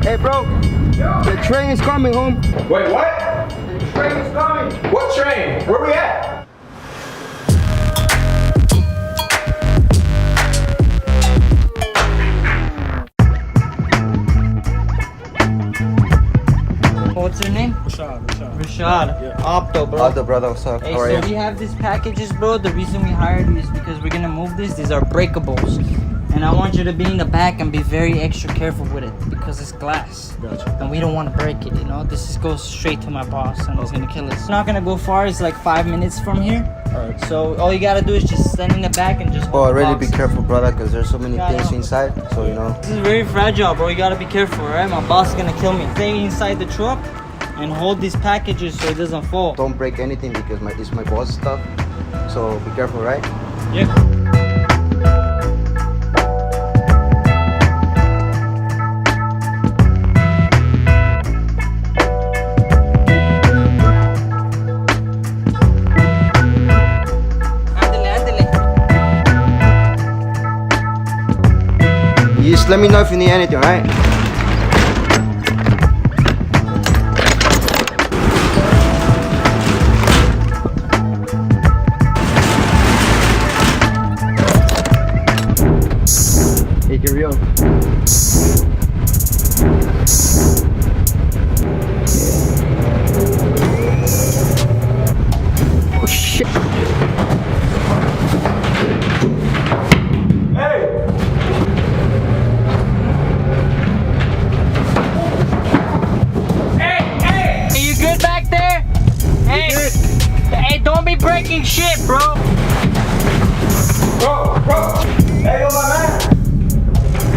Hey, bro. The train is coming home. Wait, what? The train is coming. What train? Where we at? What's your name? Rashad. Yeah. Opto, bro. Other brother, what's up? Hey, How are so you? we have these packages, bro. The reason we hired you is because we're gonna move this. These are breakables. And I want you to be in the back and be very extra careful with it because it's glass. Gotcha. And we don't want to break it, you know? This goes straight to my boss and he's gonna kill us. It's not gonna go far, it's like 5 minutes from here. Alright. So all you gotta do is just stand in the back and just Oh, hold the really be box. careful, brother, because there's so many Yeah, I things know. inside. So, you know. This is very fragile, bro. You gotta be careful, alright? My boss is gonna kill me. Stay inside the truck and hold these packages so it doesn't fall. Don't break anything because it's my boss stuff. So, be careful, right? Yeah. You just let me know if you need anything, right? Hey, get real. Oh shit! Hey! Hey, you good back there? Hey, hey, don't be breaking shit, bro. Bro! Hey, yo, my man!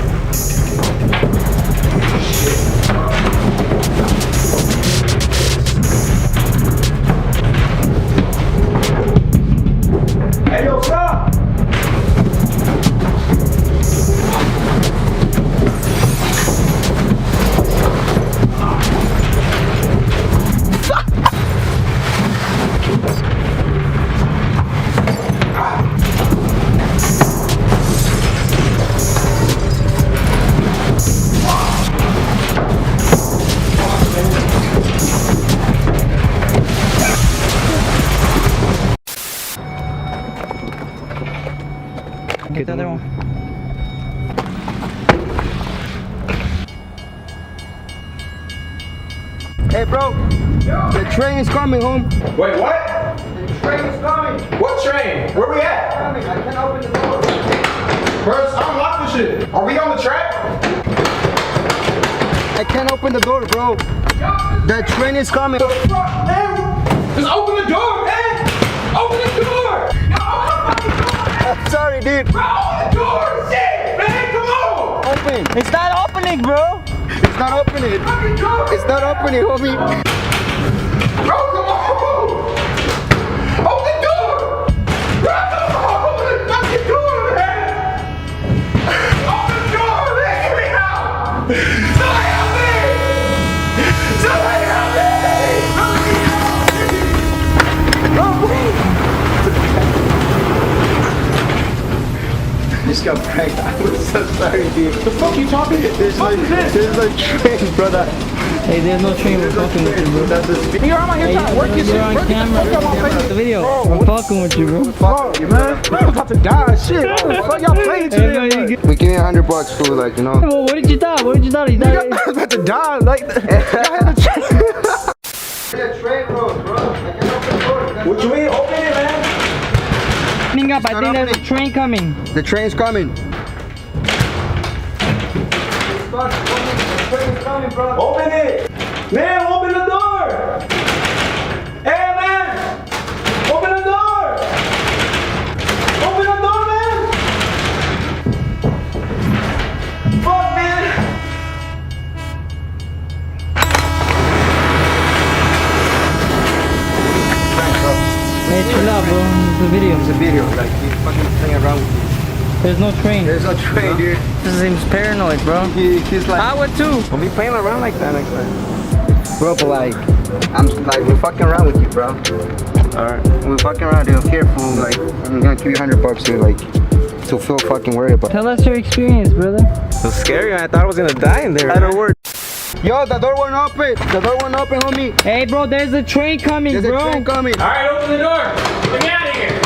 Hey, yo, stop! Get the other one. Hey, bro. The train is coming home. Wait, what? The train is coming. What train? Where we at? I can't open the door. First, unlock this shit. Are we on the track? I can't open the door, bro. The train is coming. Fuck, man! Just open the door, man! Open the door! No, open the fucking door, man! I'm sorry, dude. Bro, open the door! Shit, man, come on! Open. It's not opening, bro. It's not opening. Fucking door! It's not opening, homie. Bro, come on! Open the door! Bro, come on! Open the fucking door, man! Open the door, man! Get me out! Somebody help me! Somebody help me! Just got pranked. I'm so sorry, dude. The fuck you talking? There's no train, brother. Hey, there's no train. We're fucking with you, bro. That's a speed. Here, I'm out here trying to work this shit. You're on Work this camera. fuck out my face. The video. Bro, We're fucking with you, bro. Fuck you, man. I'm about to die. Shit. What the fuck y'all playing Hey, no, today? you good. We give me $100 for, like, you know. Well, what did you thought? What did you thought? You Nigga, thought I'm about to die. Like, y'all had to check. The train road, bro. I can't open the door. What you mean? Open it, man. opening up. I not think there's a opening. train coming. The train's coming. The train is coming, bro. Open it. Man, open the door. Hey, man. Open the door. Open the door, man. Fuck, man. Hey, chill out, bro. It's a video. It's a video, like, he's fucking playing around with you. There's no train. There's no train, dude. This seems paranoid, bro. He's like, I would too. don't be playing around like that, bro, but like, I'm like, we're fucking around with you, bro. Alright, we're fucking around, dude. Careful, like, I'm gonna give you $100, dude, like, to feel fucking worried about. Tell us your experience, brother. It was scary, man. I thought I was gonna die in there. I don't worry. Yo, the door won't open. The door won't open, homie. Hey, bro, there's a train coming, There's bro. a train coming. All right, open the door. Get me out of here.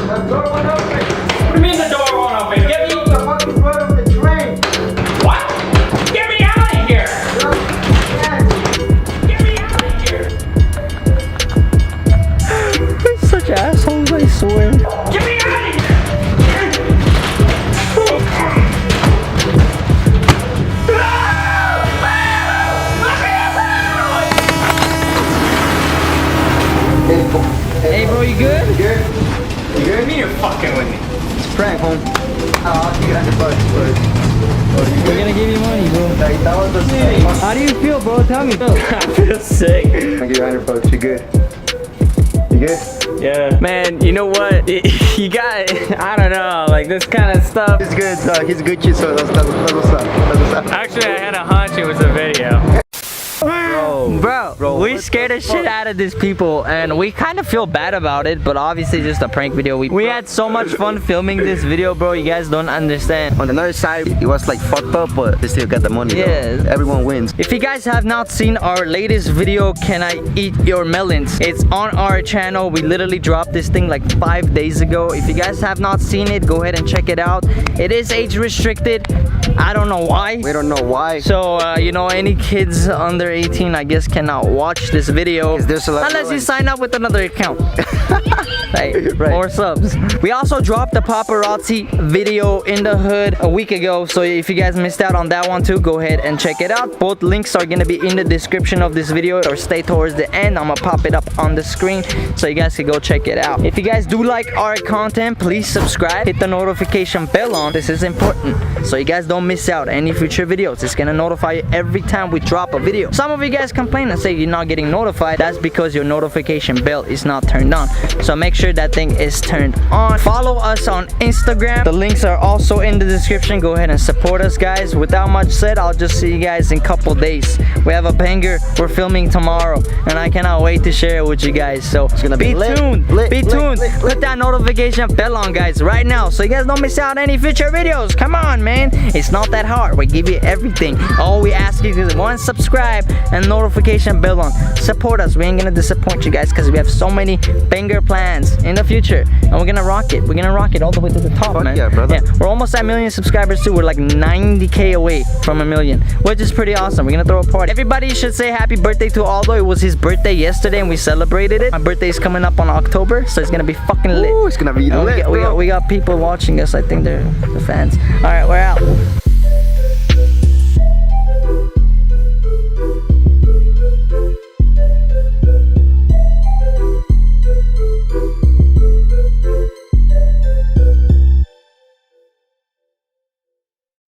The door won't open. What do you mean the door won't open? Get me. The fucking front of the train. What? Get me out of here. Get me out of here. We're such assholes, I swear. Get me out of here. Hey, bro, you good? You good? You good? What do you mean you're fucking with me? It's a prank, home. I'll give you $100 first. We're gonna give you money, bro. Like, that was the How do you feel, bro? Tell me. I feel sick. I'll give you $100. You good? You good? Yeah. Man, you know what? You got, I don't know, like this kind of stuff. He's good, dog. He's a good kid, so that's what's up. That's what's up. Actually, I had a hunch it was a video. Bro, we scared the shit out of these people and we kind of feel bad about it, but obviously just a prank video. We had so much fun filming this video, bro. You guys don't understand. On the other side, it was like fucked up, but they still got the money. Yeah. Though. Everyone wins. If you guys have not seen our latest video, Can I Eat Your Melons? It's on our channel. We literally dropped this thing like 5 days ago. If you guys have not seen it, go ahead and check it out. It is age restricted. I don't know why. We don't know why. So, you know, any kids under 18, I guess, cannot watch this video There's a lot unless you of sign up with another account. Right. Right. Or subs. We also dropped the paparazzi video in the hood a week ago, so if you guys missed out on that one too, go ahead and check it out. Both links are gonna be in the description of this video, or stay towards the end. I'm gonna pop it up on the screen so you guys can go check it out. If you guys do like our content, please subscribe, hit the notification bell on. This is important so you guys don't miss out any future videos. It's gonna notify you every time we drop a video. Some of you guys complain and say you're not getting notified. That's because your notification bell is not turned on, so make sure that thing is turned on. Follow us on Instagram. The links are also in the description. Go ahead and support us, guys. Without much said, I'll just see you guys in a couple days. We have a banger we're filming tomorrow and I cannot wait to share it with you guys, so It's gonna be lit, tuned. lit, Be lit, tuned. lit, lit. Put that notification bell on, guys, right now so you guys don't miss out any future videos. Come on, man, it's not that hard. We give you everything. All we ask you is one, subscribe and notification bell on. Support us. We ain't gonna disappoint you guys because we have so many banger plans in the future and we're gonna rock it. We're gonna rock it all the way to the top. Fuck man. yeah, brother. Yeah, we're almost at 1 million subscribers too. We're like 90K away from 1 million, which is pretty awesome. We're gonna throw a party. Everybody should say happy birthday to Aldo. It was his birthday yesterday and we celebrated it. My birthday is coming up on October, so it's gonna be fucking lit. Ooh, it's gonna be And lit, we got people watching us. I think they're the fans. All right, we're out.